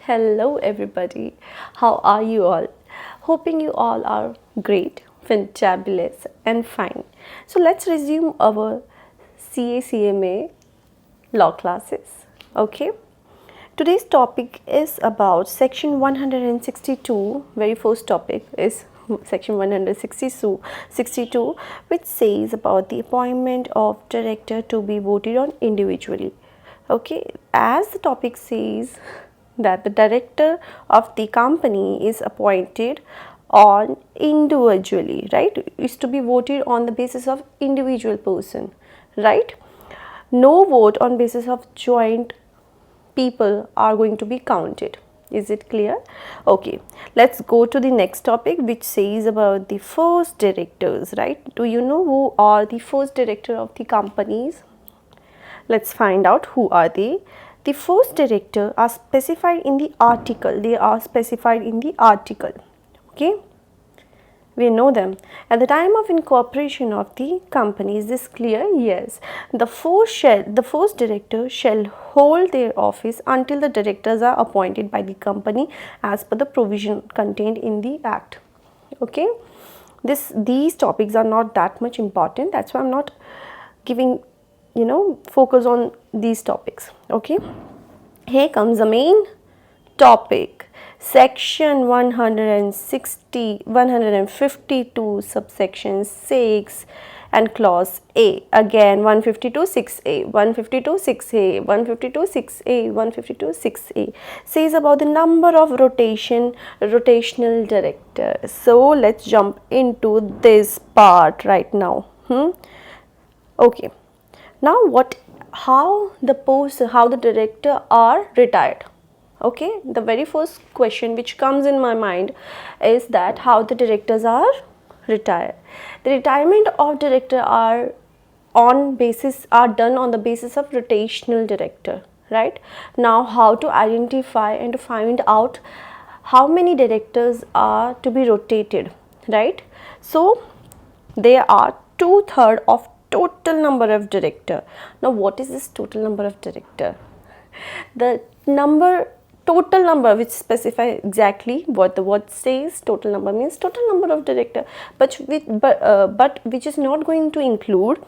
Hello everybody, how are you all? Hoping you all are great, fantabulous and fine. So let's resume our CA-CMA law classes, okay? Today's topic is about section 162, very first topic is section 162 which says about the appointment of director to be voted on individually. Okay, as the topic says that the director of the company is appointed on individually, right, is to be voted on the basis of individual person, right? No vote on basis of joint people are going to be counted. Is it clear? Okay, let's go to the next topic which says about the first directors, right? Do you know who are the first director of the companies? Let's find out who are they. The first director are specified in the article. They are specified in the article. Okay, we know them. At the time of incorporation of the company, is this clear? Yes. The first director shall hold their office until the directors are appointed by the company as per the provision contained in the act. Okay, these topics are not that much important. That's why I'm not giving focus on these topics. Okay, here comes the main topic. Section 152 subsection 6 and clause A. Again 152 6A, 152 6A, 152 6A, 152 6A says about the number of rotational directors. So let's jump into this part right now. Okay. Now how the director are retired. Okay, the very first question which comes in my mind is that how the directors are retired. The retirement of director are done on the basis of rotational director, right? Now how to identify and to find out how many directors are to be rotated, right? So there are 2/3 of total number of director. Now what is this total number of director? The total number which specify exactly what the word says. Total number means total number of director, but which is not going to include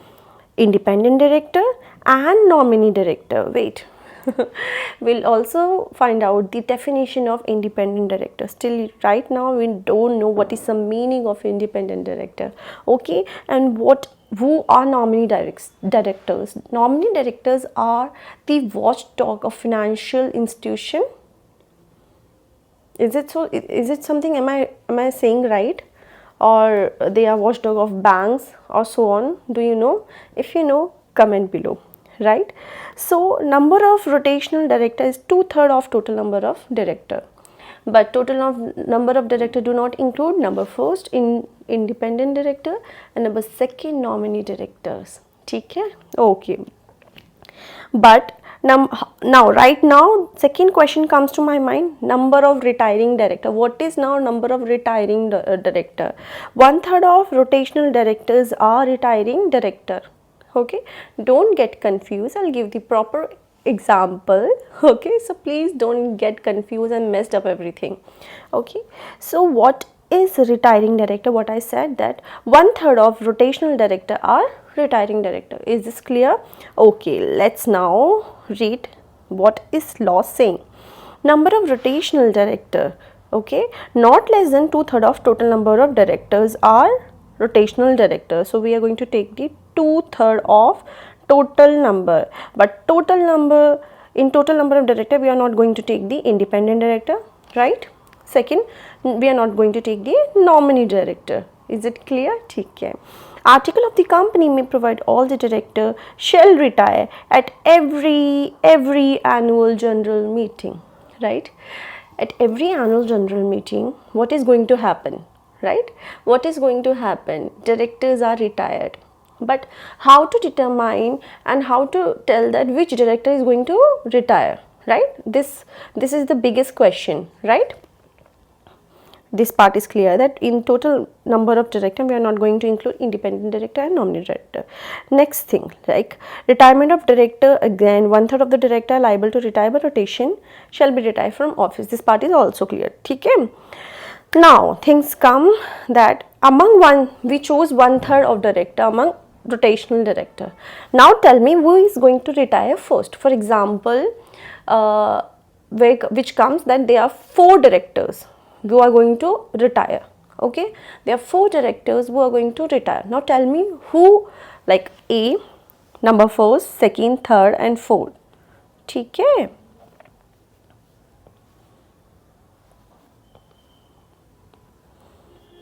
independent director and nominee director. Wait, we'll also find out the definition of independent director. Still right now we don't know what is the meaning of independent director. Okay, and who are nominee directors? Nominee directors are the watchdog of financial institution. Is it so? Is it something? Am I saying right? Or they are watchdog of banks or so on? Do you know? If you know, comment below. Right? So number of rotational director is 2/3 of total number of director. But number of director do not include number first in independent director and number second nominee directors. Okay? Okay. But now right now second question comes to my mind, number of retiring director. What is now number of retiring director? 1/3 of rotational directors are retiring director. Okay, don't get confused. I'll give the proper example. Okay, so please don't get confused and messed up everything. Okay, so what is retiring director? What I said that 1/3 of rotational director are retiring director. Is this clear? Okay, let's now read what is law saying. Number of rotational director, okay, not less than 2/3 of total number of directors are rotational director. So we are going to take the 2/3 of total number, but total number of director we are not going to take the independent director, right? Second, we are not going to take the nominee director. Is it clear? Okay. Article of the company may provide all the director shall retire at every annual general meeting, right? At every annual general meeting, what is going to happen, right? What is going to happen? Directors are retired. But how to determine and how to tell that which director is going to retire, right? This is the biggest question, right? This part is clear that in total number of director we are not going to include independent director and nominee director. Next thing, like retirement of director, again 1/3 of the director liable to retire by rotation shall be retired from office. This part is also clear. Okay. Now things come that among we chose 1/3 of director among rotational director. Now tell me who is going to retire first. For example, which comes that there are 4 directors who are going to retire. Okay, there are 4 directors who are going to retire. Now tell me who, like A, number 1st, 2nd, 3rd and 4th. Okay.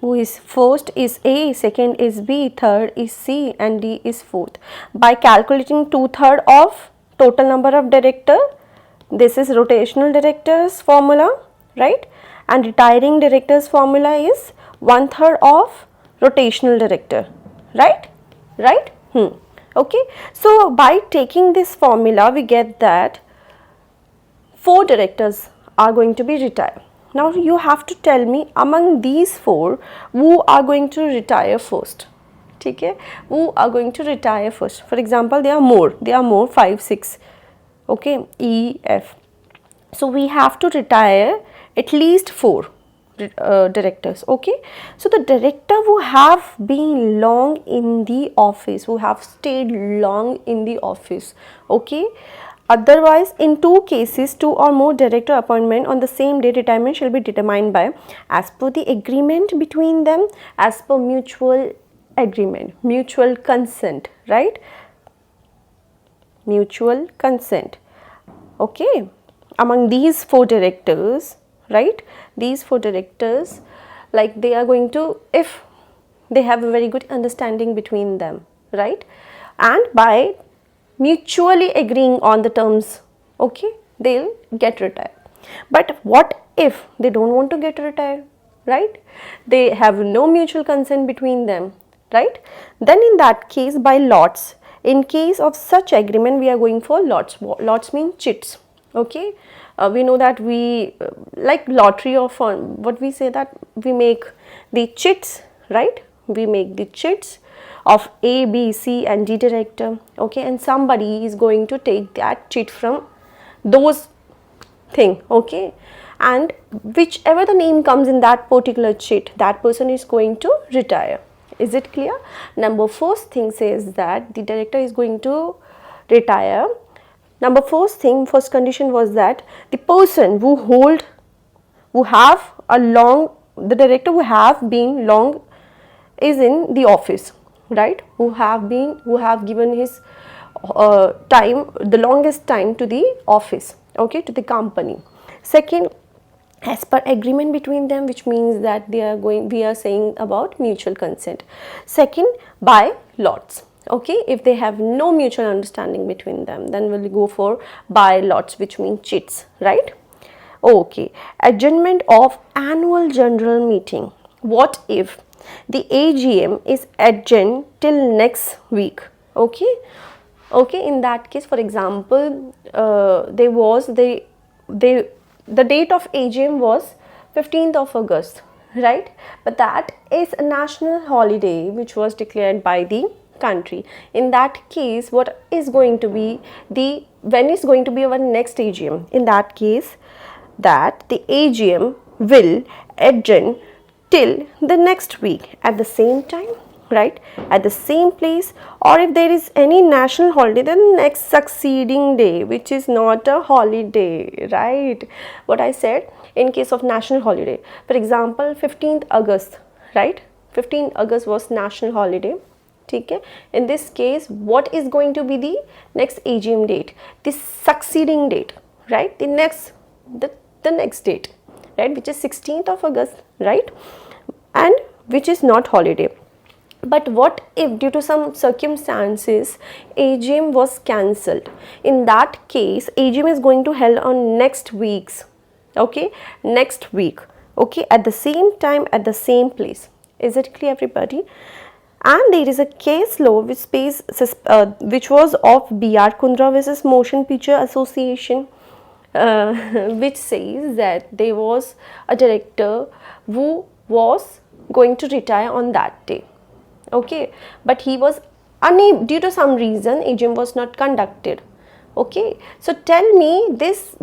Who is first is A, second is B, third is C and D is 4th. By calculating 2/3 of total number of director, this is rotational directors formula, right? And retiring directors formula is 1/3 of rotational director, right? Right? Okay. So by taking this formula, we get that 4 directors are going to be retired. Now you have to tell me among these 4 who are going to retire first. Okay, who are going to retire first? For example, there are more 5, 6. Okay, E, F. So we have to retire at least 4 directors. Okay, so the director who have been long in the office, who have stayed long in the office. Okay. Otherwise, in 2 cases, 2 or more director appointment on the same day, retirement shall be determined by as per the agreement between them, as per mutual agreement, mutual consent, right? Mutual consent. Okay, among these 4 directors, right? These 4 directors, like they are going to, if they have a very good understanding between them, right? And by mutually agreeing on the terms, okay, they'll get retired. But what if they don't want to get retired, right? They have no mutual consent between them, right? Then in that case, by lots. In case of such agreement, we are going for lots. Lots mean chits. Okay, we know that we like lottery or fund. What we say that we make the chits, right? We make the chits of A, B, C and D director. Okay, and somebody is going to take that chit from those thing. Okay, and whichever the name comes in that particular chit, that person is going to retire. Is it clear? Number 1st thing says that the director is going to retire. Number 1st thing, first condition was that the person the director who have been long is in the office, right? Who have given his time, the longest time to the office, okay, to the company. Second, as per agreement between them, which means that we are saying about mutual consent. Second, by lots. Okay, if they have no mutual understanding between them, then we'll go for by lots, which means chits, right? Okay, adjournment of annual general meeting. What if the AGM is adjourned till next week? Okay, in that case, for example, the date of AGM was 15th of August, right? But that is a national holiday which was declared by the country. In that case, what is going to be when is going to be our next AGM? In that case, that the AGM will adjourn till the next week at the same time, right, at the same place, or if there is any national holiday, then next succeeding day, which is not a holiday, right? What I said, in case of national holiday, for example, 15th August, right? 15th August was national holiday. Okay, in this case, what is going to be the next AGM date? The succeeding date, right? The next date, right, which is 16th of August, right, and which is not holiday. But what if due to some circumstances AGM was cancelled? In that case, AGM is going to held on next week's, okay, next week, okay, at the same time, at the same place. Is it clear, everybody? And there is a case law which was of B.R. Kundra versus Motion Picture Association, which says that there was a director who was going to retire on that day. Okay, but he was unable, due to some reason AGM was not conducted. Okay, so tell me, this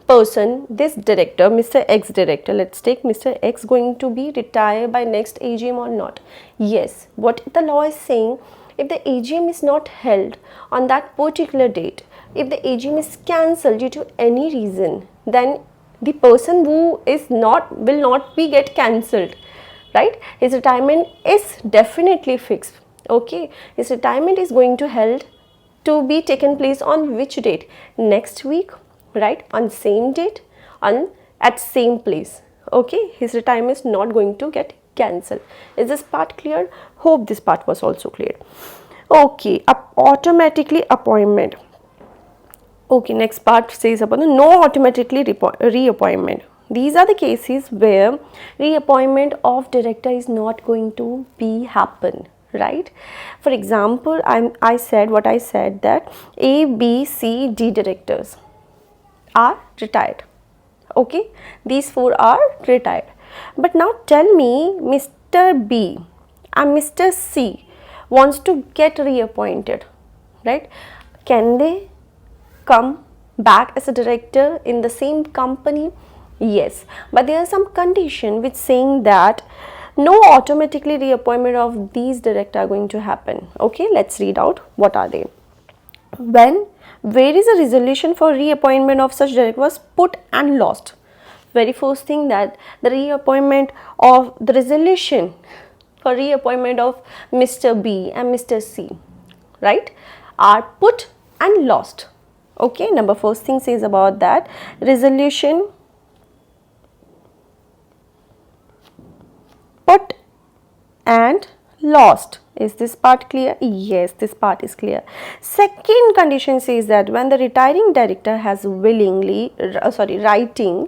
person, this director, Mr. X director, let's take Mr. X, going to be retired by next AGM or not? Yes. What the law is saying, if the AGM is not held on that particular date, if the AGM is cancelled due to any reason, then the person who is not, will not be get cancelled, right? His retirement is definitely fixed. Okay, his retirement is going to held to be taken place on which date? Next week, right? On same date, on at same place. Okay, his retirement is not going to get cancelled. Is this part clear? Hope this part was also clear. Okay, automatically appointment. Okay, next part says about the no automatically reappointment. These are the cases where reappointment of director is not going to be happen, right? For example, I said what I said, that A, B, C, D directors are retired. Okay, these 4 are retired. But now tell me, Mr. B and Mr. C wants to get reappointed, right? Can they come back as a director in the same company? Yes, but there are some condition which saying that no automatically reappointment of these director are going to happen. Okay, let's read out what are they. When where is a resolution for reappointment of such director was put and lost. Very first thing, that the reappointment of the resolution for reappointment of Mr. B and Mr. C, right, are put and lost. Okay, number first thing says about that resolution put and lost. Is this part clear? Yes, this part is clear. Second condition says that when the retiring director has willingly, writing,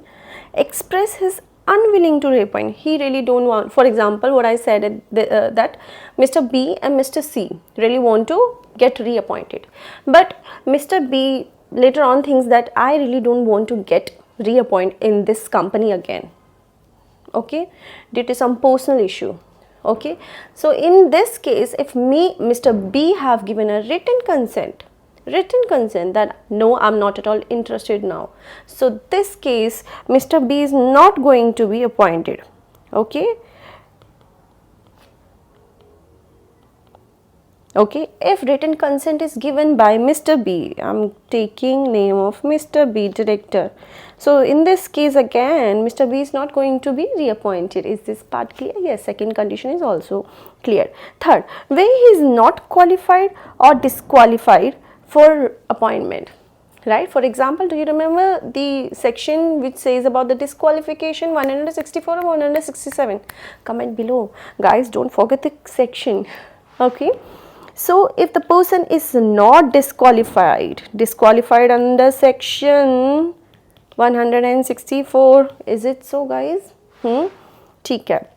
express his unwilling to reappoint, he really don't want, for example, what I said, that Mr. B and Mr. C really want to get reappointed, but Mr. B later on thinks that I really don't want to get reappointed in this company again. Okay, due to some personal issue. Okay, so in this case, if Mr. B have given a written consent that no, I'm not at all interested now, so this case Mr. B is not going to be appointed. Okay, okay, if written consent is given by Mr. B, I'm taking name of Mr. B director, so in this case again Mr. B is not going to be reappointed. Is this part clear? Yes, second condition is also clear. Third, where he is not qualified or disqualified for appointment, right? For example, do you remember the section which says about the disqualification, 164 or 167? Comment below, guys, don't forget the section. Okay, so if the person is not disqualified under section 164, is it so, guys? ठीक है.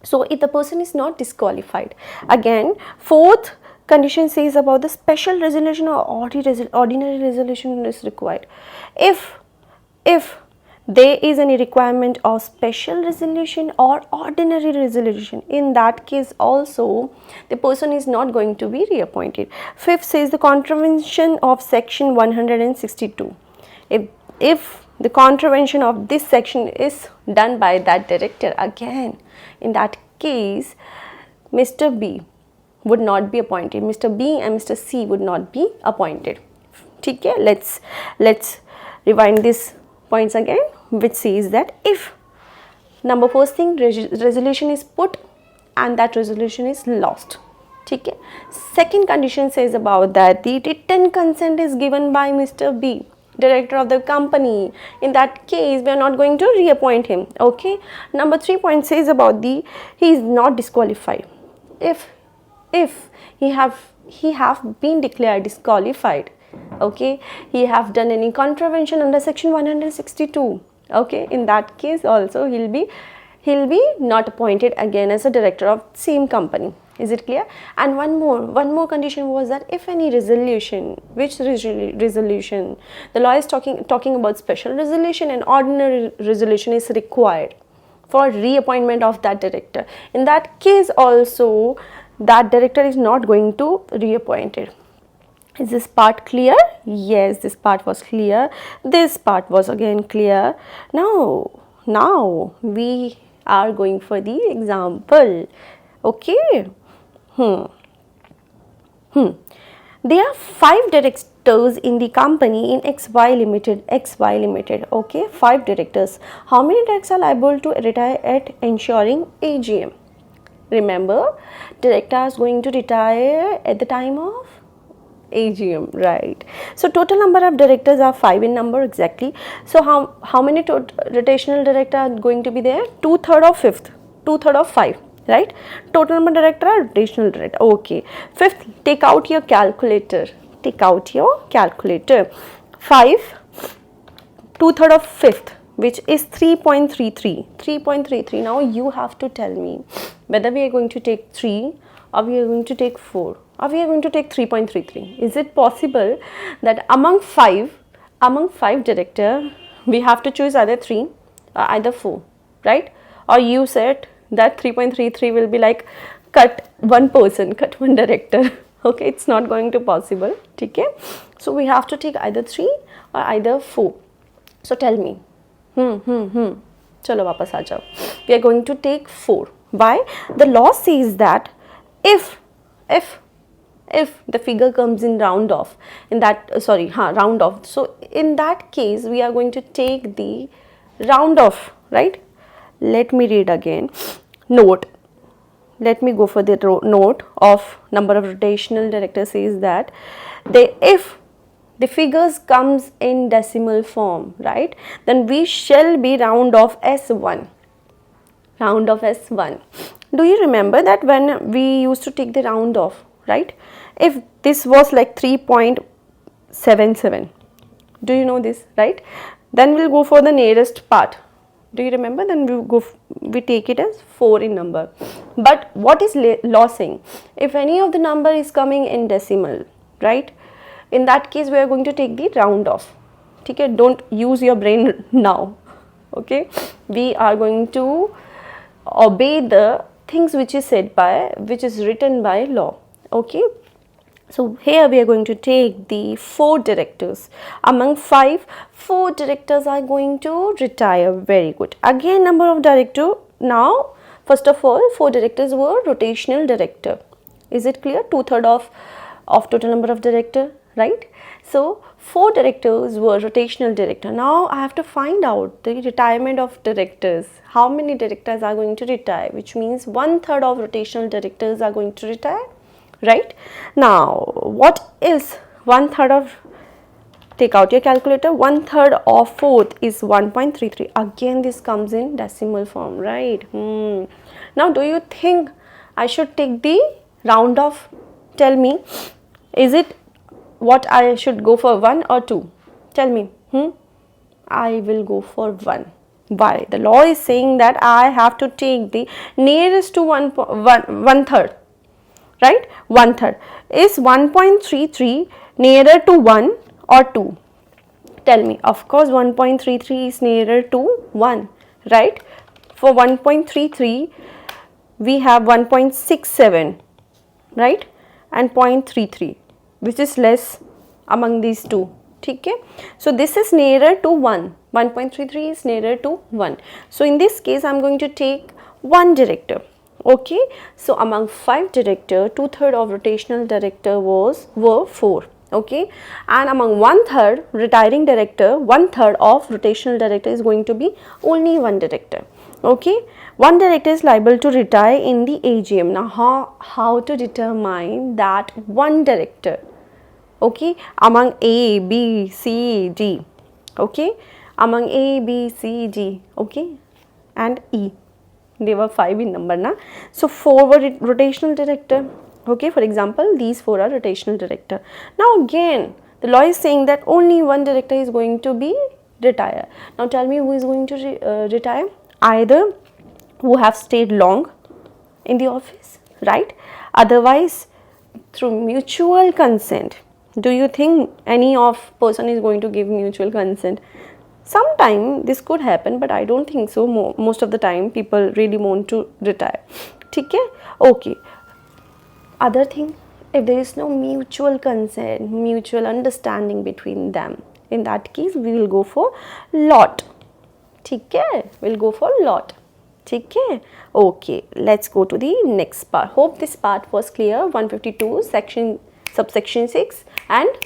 So if the person is not disqualified, again fourth condition says about the special resolution or ordinary resolution is required. If there is any requirement of special resolution or ordinary resolution, in that case also the person is not going to be reappointed. Fifth says the contravention of section 162. If the contravention of this section is done by that director, again in that case Mr. B would not be appointed. Mr. B and Mr. C would not be appointed. Okay, let's rewind these points again, which says that if number first thing, resolution is put and that resolution is lost. Okay, second condition says about that the written consent is given by Mr. B, director of the company. In that case we are not going to reappoint him. Okay, number 3 point says about he is not disqualified. If he have been declared disqualified, okay, he have done any contravention under section 162, okay, in that case also he'll be not appointed again as a director of same company. Is it clear? And one more condition was that if any resolution, which resolution, the law is talking about special resolution, and ordinary resolution is required for reappointment of that director. In that case also, that director is not going to reappointed. Is this part clear? Yes, this part was clear. This part was again clear. Now we are going for the example. Okay. There are 5 directors in the company in XY Limited. Okay, 5 directors. How many directors are liable to retire at ensuring AGM? Remember, director is going to retire at the time of AGM, right? So total number of directors are 5 in number exactly. So how many rotational director are going to be there? 2/3 of 5th, 2/3 of 5, right? Total number director are rotational director. Okay. 5th, take out your calculator. Take out your calculator. 5, 2/3 of 5th, which is 3.33. 3.33. Now you have to tell me whether we are going to take 3 or we are going to take 4. Or we are going to take 3.33. Is it possible that among five director, we have to choose either 3 or either 4, right? Or you said that 3.33 will be like cut one person, cut one director. Okay, it's not going to possible. Okay, so we have to take either 3 or either 4. So tell me. Chalo wapas aa jao. We are going to take 4. Why? The law says that if the figure comes in round off, round off. So in that case, we are going to take the round off, right? Let me read again. Note. Let me go for the note of number of rotational directors says that if the figures comes in decimal form, right, then we shall be round off as 1. Round off as 1. Do you remember that when we used to take the round off, right? If this was like 3.77, do you know this, right? Then we'll go for the nearest part. Do you remember? Then we take it as 4 in number. But what is law saying? If any of the number is coming in decimal, right? In that case, we are going to take the round off. Okay? Don't use your brain now. Okay? We are going to obey the things which is written by law. Okay? So here we are going to take the 4 directors. Among 5, 4 directors are going to retire. Very good. Again, number of director. Now, first of all, 4 directors were rotational director. Is it clear? 2/3 of total number of director, right? So 4 directors were rotational director. Now I have to find out the retirement of directors. How many directors are going to retire? Which means 1/3 of rotational directors are going to retire. Right? Now, what is 1/3 of, take out your calculator, 1/3 of 4th is 1.33. Again, this comes in decimal form, right? Now, do you think I should take the round off? Tell me, is it what I should go for, 1 or 2? Tell me. I will go for 1. Why? The law is saying that I have to take the nearest to 1/3. Right? 1/3. Is 1.33 nearer to 1 or 2? Tell me. Of course, 1.33 is nearer to 1. Right? For 1.33, we have 1.67. Right? And 0.33, which is less among these two. Okay? So this is nearer to 1. 1.33 is nearer to 1. So in this case, I am going to take 1 director. Okay, so among 5 director, 2/3 of rotational director were 4. Okay, and among 1/3 retiring director, 1/3 of rotational director is going to be only 1 director. Okay, 1 director is liable to retire in the AGM. Now how to determine that 1 director? Okay, among A, B, C, D. Okay, among A, B, C, D. Okay, and E. They were 5 in number, na? So 4 were rotational director. Okay, for example, these 4 are rotational director. Now again, the law is saying that only 1 director is going to be retire. Now tell me, who is going to retire? Either who have stayed long in the office, right? Otherwise, through mutual consent. Do you think any of person is going to give mutual consent? Sometime this could happen, but I don't think so. Most of the time people really want to retire. ठीक है? Okay. Other thing, if there is no mutual consent, mutual understanding between them, in that case we will go for lot. ठीक है? We'll go for lot. ठीक है? Okay, let's go to the next part. Hope this part was clear. 152 section subsection 6 and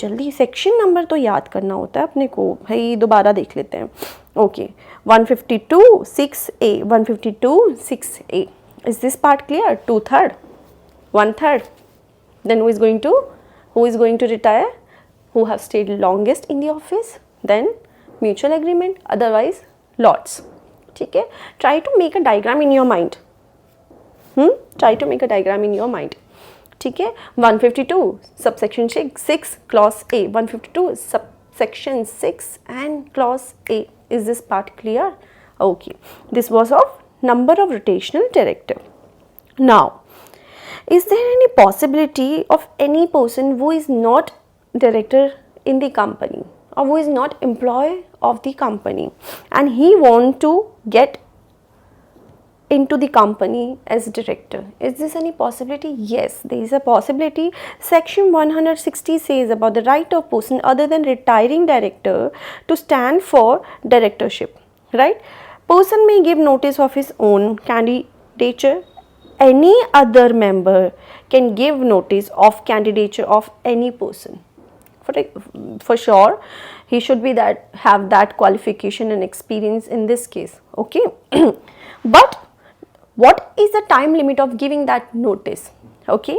जल्दी section number तो याद करना होता है अपने को भाई, दोबारा देख लेते हैं. Okay 152 6A 152 6A. Is this part clear? 2/3, 1/3. Then who is going to retire? Who have stayed longest in the office? Then mutual agreement, otherwise lots. ठीक है? Try to make a diagram in your mind. Try to make a diagram in your mind. ठीक है? 152 subsection 6 clause A, 152 subsection 6 and clause A. Is this part clear? Okay, this was of number of rotational director. Now, is there any possibility of any person who is not director in the company or who is not employee of the company and he want to get into the company as director? Is this any possibility? Yes, there is a possibility. Section 160 says about the right of person other than retiring director to stand for directorship, right? Person may give notice of his own candidature. Any other member can give notice of candidature of any person. For sure, he should be have that qualification and experience in this case. Okay, but what is the time limit of giving that notice? Okay,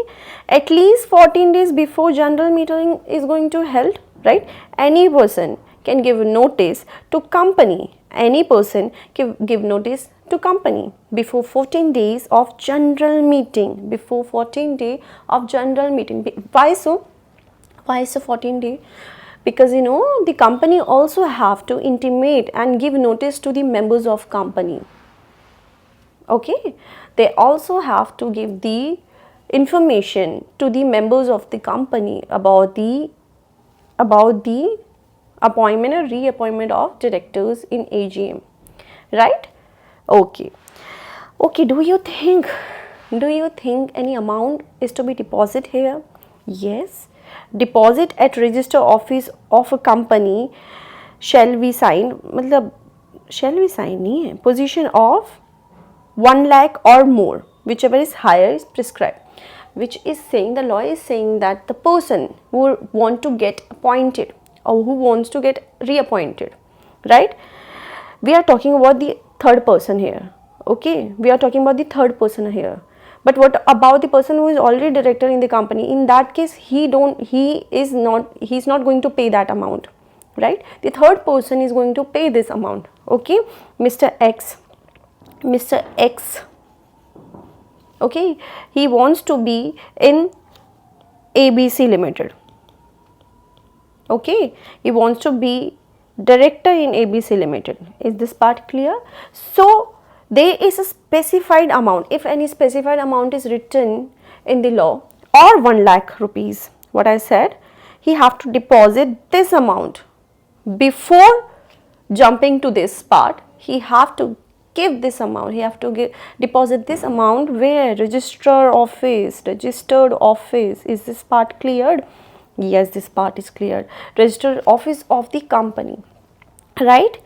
at least 14 days before general meeting is going to held, right? Any person can give notice to company. Any person can give notice to company before 14 days of general meeting. Before 14 day of general meeting. Why so? Why so 14 day? Because the company also have to intimate and give notice to the members of company. Okay, they also have to give the information to the members of the company about the appointment or reappointment of directors in AGM, right? Okay, do you think any amount is to be deposited here? Yes, deposit at register office of a company shall be signed, मतलब shall be signed नहीं है, position of 1 lakh or more, whichever is higher is prescribed, which is saying, the law is saying that the person who want to get appointed or who wants to get reappointed, right? We are talking about the third person here. Okay, we are talking about the third person here. But what about the person who is already director in the company? In that case, he's not going to pay that amount, right? The third person is going to pay this amount. Okay, Mr. X, okay, he wants to be in ABC Limited. Okay, he wants to be director in ABC Limited. Is this part clear? So there is a specified amount. If any specified amount is written in the law, or 1 lakh rupees, what I said, he have to deposit this amount before jumping to this part. He have to give this amount. He have to deposit this amount where? Registered office. Is this part cleared? Yes, this part is cleared. Registered office of the company, right?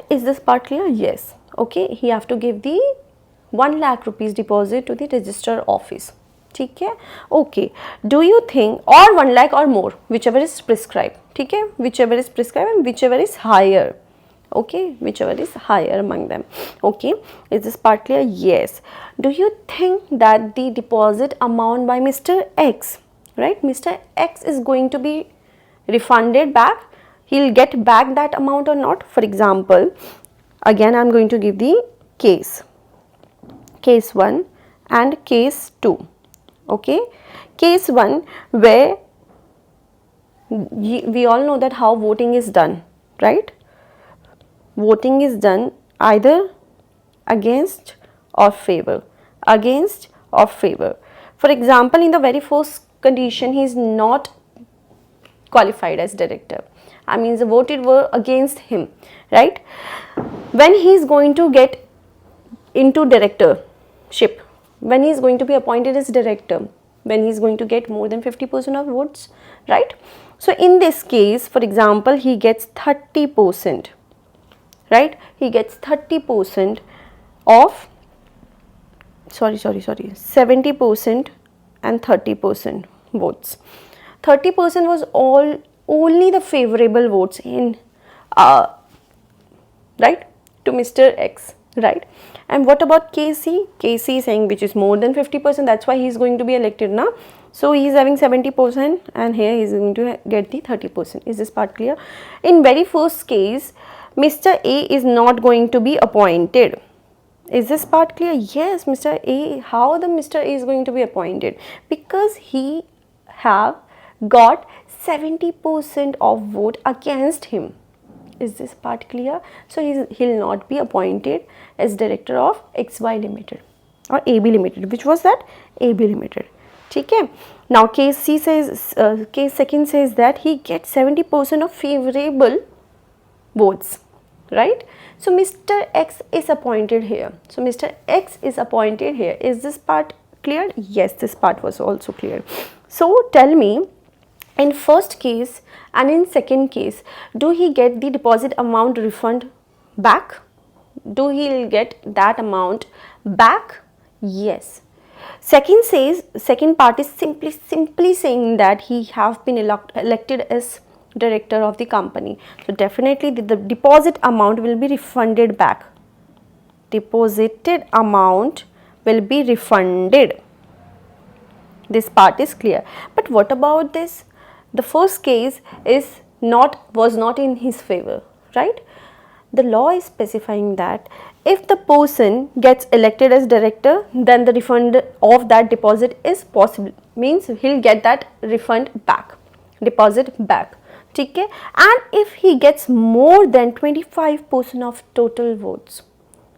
Is this part clear? Yes. Okay, he have to give the 1 lakh rupees deposit to the registered office. ठीक है? Okay, do you think, or 1 lakh or more, whichever is prescribed. ठीक है? Whichever is prescribed and whichever is higher. Okay, whichever is higher among them. Okay, is this part clear? Yes. Do you think that the deposit amount by Mr. X, right? Mr. X is going to be refunded back. He'll get back that amount or not? For example, again I'm going to give the case 1 and case 2. Okay, case 1, where we all know that how voting is done, right? Voting is done either against or favor, against of favor. For example, in the very first condition, he is not qualified as director. I mean, the voted were against him, right? When he is going to get into directorship, when he is going to be appointed as director, when he is going to get more than 50% of votes, right? So in this case, for example, he gets 30%, right? He gets 30% of 70% and 30% votes. 30% was only the favorable votes in right, to Mr. X, right? And what about KC? KC is saying which is more than 50%, that's why he is going to be elected now. So he is having 70% and here he is going to get the 30%. Is this part clear? In very first case, Mr. A is not going to be appointed. Is this part clear? Yes, Mr. A, how the Mr. A is going to be appointed? Because he have got 70% of vote against him. Is this part clear? So he'll not be appointed as director of XY Limited or AB Limited. Which was that? AB Limited. Okay. Now case C says, case second says that he gets 70% of favorable votes, right? So Mr. X is appointed here. So Mr. X is appointed here. Is this part clear? Yes, this part was also clear. So tell me, in first case and in second case, do he get the deposit amount refund back? Do he get that amount back? Yes. Second part is simply saying that he have been elected as director of the company. So definitely the deposit amount will be refunded back. Deposited amount will be refunded. This part is clear. But what about this? The first case was not in his favor, right? The law is specifying that if the person gets elected as director, then the refund of that deposit is possible. Means he'll get that refund back, deposit back. Okay? And if he gets more than 25% of total votes,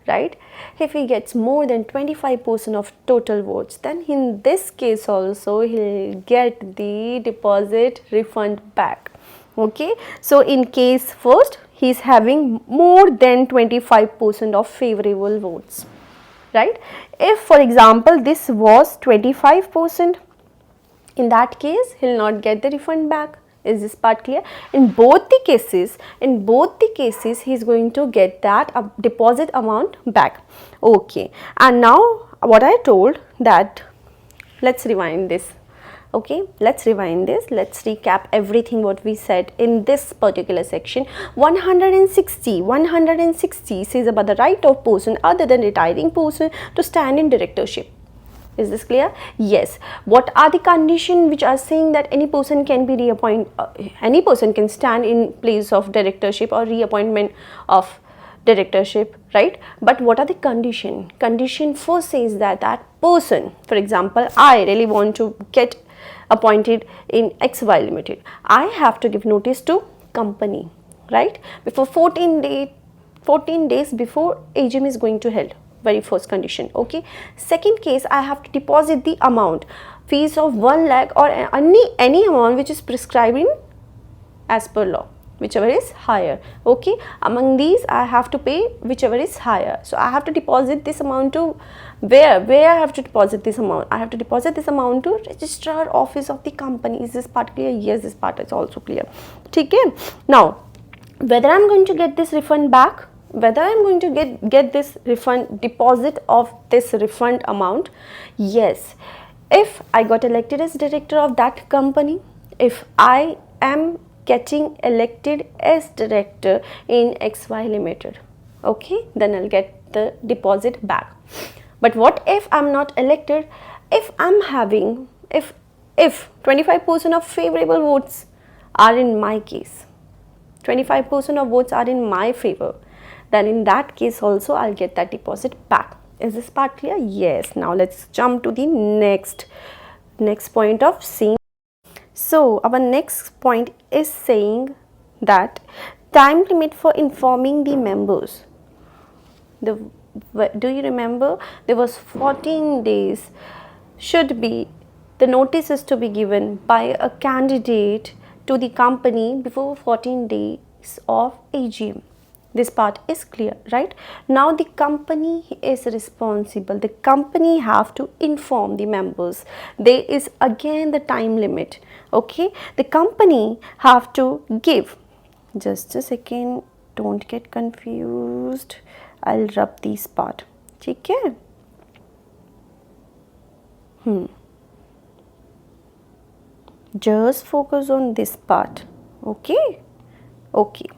right? If he gets more than 25% of total votes, then in this case also he'll get the deposit refund back. Okay? So in case first, he is having more than 25% of favorable votes, right? If for example this was 25%, in that case he'll not get the refund back. Is this part clear? In both the cases he is going to get that deposit amount back. Okay, and now what I told that, let's rewind this. Okay, let's rewind this. Let's recap everything what we said in this particular section. 160 says about the right of person other than retiring person to stand in directorship. Is this clear? Yes. What are the conditions which are saying that any person can be reappointed, any person can stand in place of directorship or reappointment of directorship, right? But what are the condition? Condition first says that that person, for example, I really want to get appointed in XY Limited. I have to give notice to company, right? Before 14 days before AGM is going to held. Very first condition. Okay. Second case, I have to deposit the amount, fees of 1 lakh or any amount which is prescribed in as per law, whichever is higher. Okay. Among these, I have to pay whichever is higher. So I have to deposit this amount to where I have to deposit this amount? I have to deposit this amount to registrar office of the company. Is this part clear? Yes, this part is also clear. Okay. Now, whether I'm going to get this refund back, whether I'm going to get this refund, deposit of this refund amount, yes. If I got elected as director of that company, if I am getting elected as director in XY Limited, okay, then I'll get the deposit back. But what if I'm not elected? If I'm having, if 25% of favorable votes are in my case, 25% of votes are in my favor, then in that case also I'll get that deposit back. Is this part clear? Yes. Now let's jump to the next point of seeing. So our next point is saying that time limit for informing the members. Do you remember there was 14 days should be, the notice is to be given by a candidate to the company before 14 days of AGM. This part is clear, right? Now the company is responsible. The company have to inform the members. There is again the time limit. Okay, the company have to give. Just a second, don't get confused. I'll rub this part. Okay. Just focus on this part. Okay. Okay.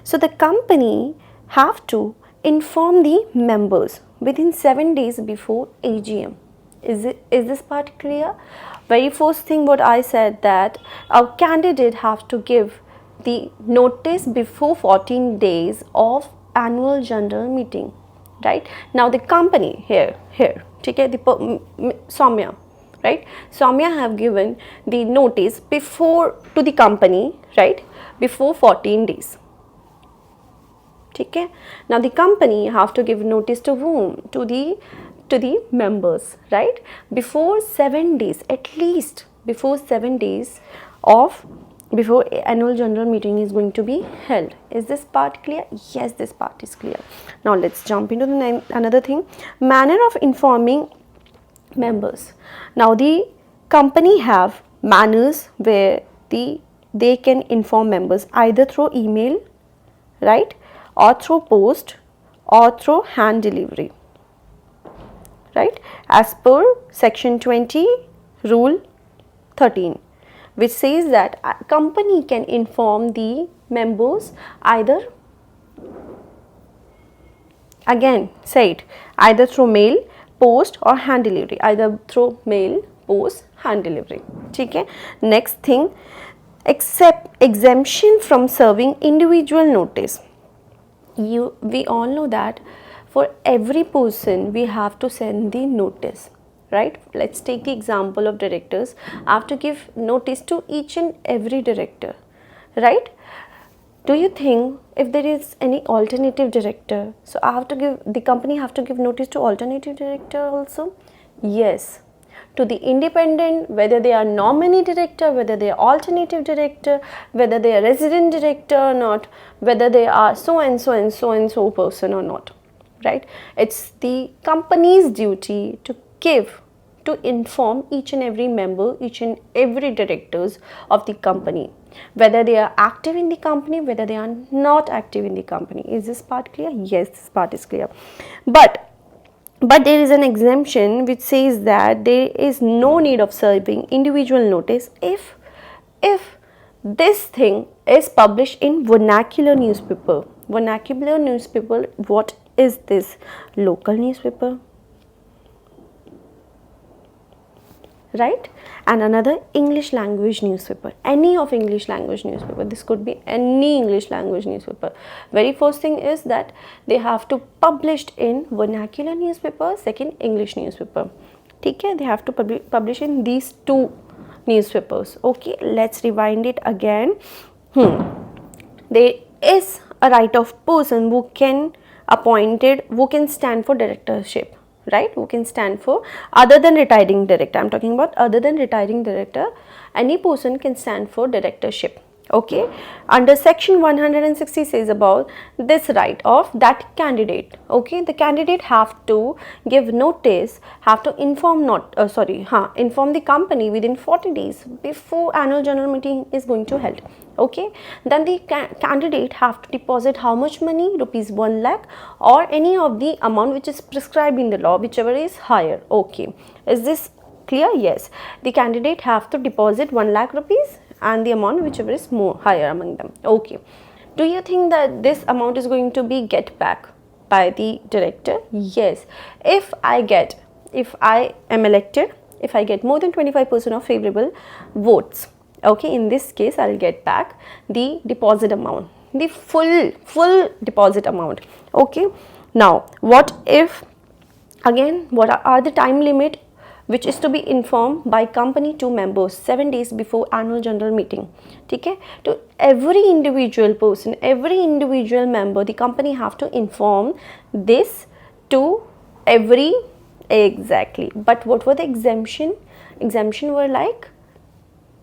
So the company have to inform the members within 7 days before AGM. Is this part clear? Very first thing what I said, that our candidate have to give the notice before 14 days of annual general meeting, right? Now the company here, okay, Soumya, right? Soumya have given the notice before to the company, right? Before 14 days. Okay. Now the company have to give notice to whom? To the members, right? Before 7 days, at least before 7 days of before annual general meeting is going to be held. Is this part clear? Yes, this part is clear. Now let's jump into the another thing, manner of informing members. Now the company have manners where they can inform members either through email, right, or through post or through hand delivery, right, as per section 20 rule 13, which says that a company can inform the members either, again said, either through mail, post or hand delivery, either through mail, post, hand delivery. Okay. Next thing, except exemption from serving individual notice. We all know that for every person we have to send the notice, right? Let's take the example of directors. I have to give notice to each and every director, right? Do you think if there is any alternative director, so the company have to give notice to alternative director also? Yes. To the independent, whether they are nominee director, whether they are alternative director, whether they are resident director or not, whether they are so and so and so and so person or not, right? It's the company's duty to inform each and every member, each and every directors of the company, whether they are active in the company, whether they are not active in the company. Is this part clear? Yes, this part is clear. But there is an exemption which says that there is no need of serving individual notice if this thing is published in vernacular newspaper. Vernacular newspaper, what is this? Local newspaper, right? And another English language newspaper, any of English language newspaper. This could be any English language newspaper. Very first thing is that they have to published in vernacular newspaper, second English newspaper. Okay, they have to publish in these two newspapers. Okay, let's rewind it again. There is a right of person who can stand for directorship, right? Who can stand for, other than retiring director, I'm talking about other than retiring director, any person can stand for directorship. Okay, under section 160 says about this right of that candidate. Okay, the candidate have to give notice, have to inform inform the company within 40 days before annual general meeting is going to held. Okay, then the candidate have to deposit how much money? Rupees 1 lakh or any of the amount which is prescribed in the law, whichever is higher. Okay, is this clear? Yes, the candidate have to deposit 1 lakh rupees and the amount whichever is more higher among them. Okay, do you think that this amount is going to be get back by the director? Yes, if I am elected, if I get more than 25% of favorable votes, okay, in this case I'll get back the deposit amount, the full deposit amount. Okay, now what if, again, what are the time limit which is to be informed by company to members 7 days before annual general meeting. Okay, to every individual person, every individual member, the company have to inform this to every Exactly. But what were the exemption were like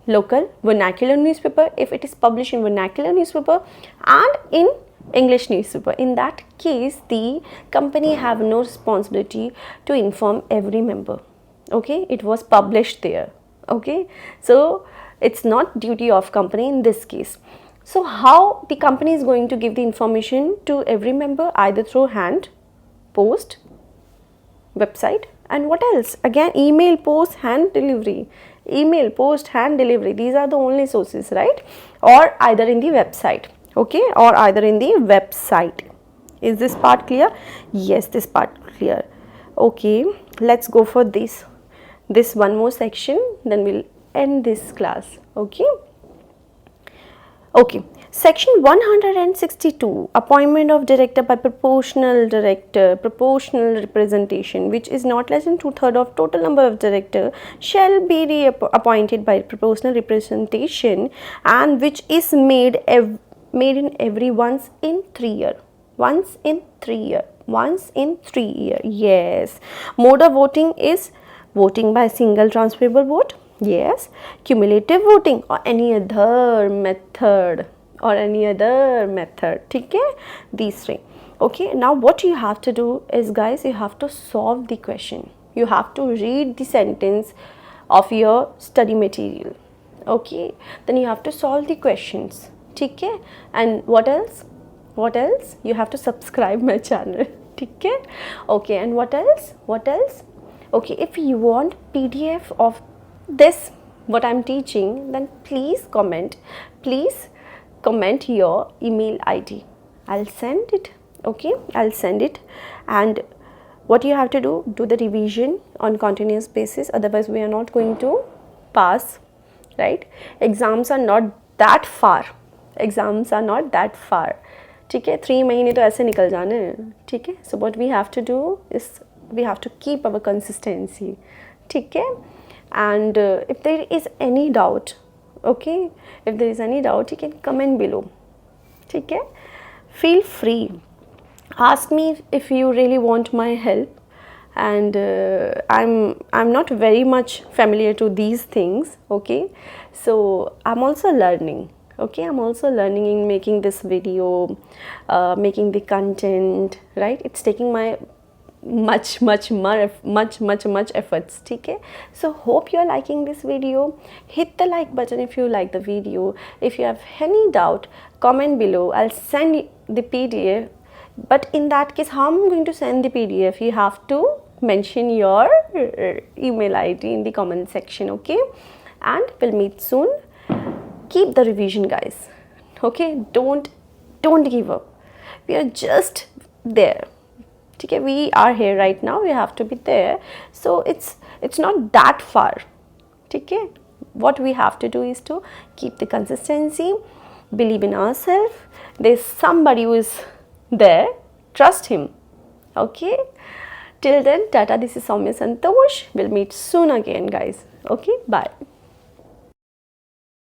local vernacular newspaper, if it is published in vernacular newspaper and in English newspaper. In that case, the company have no responsibility to inform every member. Okay, it was published there. Okay, so it's not duty of company in this case. So how the company is going to give the information to every member? Either through hand, post, website, and what else? Again, email, post, hand delivery. Email, post, hand delivery, these are the only sources, right? Or either in the website. Okay, or either in the website. Is this part clear? Yes, this part clear. Okay, let's go for this one more section, then we'll end this class. Okay. Okay, section 162, appointment of director by proportional director, proportional representation, which is not less than 2/3 of total number of director shall be appointed by proportional representation, and which is made in every once in 3 year. Once in 3 year. Once in 3 year. Yes. Mode of voting is voting by single transferable vote. Yes, cumulative voting or any other method ठीक है, these three. Okay, now what you have to do is, guys, you have to solve the question. You have to read the sentence of your study material. Okay, then you have to solve the questions. ठीक है, and what else? You have to subscribe my channel. ठीक है. Okay, and what else? Okay, if you want PDF of this what I'm teaching, then please comment your email ID. I'll send it. Okay, I'll send it. And what you have to do the revision on continuous basis, otherwise we are not going to pass, right? Exams are not that far. ठीक है, 3 महीने तो ऐसे निकल जाने हैं. ठीक है, so what we have to do is we have to keep our consistency. ठीक है. And if there is any doubt, okay, you can comment below. ठीक है, feel free, ask me if you really want my help. And I'm not very much familiar to these things. Okay, so I'm also learning. Okay, I'm also learning in making this video, making the content, right? It's taking my much efforts. ठीक है, so hope you are liking this video. Hit the like button if you like the video. If you have any doubt, comment below. I'll send the PDF, but in that case, how I'm going to send the PDF? You have to mention your email ID in the comment section. Okay, and we'll meet soon. Keep the revision, guys. Okay, don't give up. We are just there. Okay, we are here right now, we have to be there, so it's not that far. Okay, what we have to do is to keep the consistency, believe in ourselves. There's somebody who is there, trust him. Okay, till then, tata, this is Soumya Santosh. We'll meet soon again, guys. Okay, bye.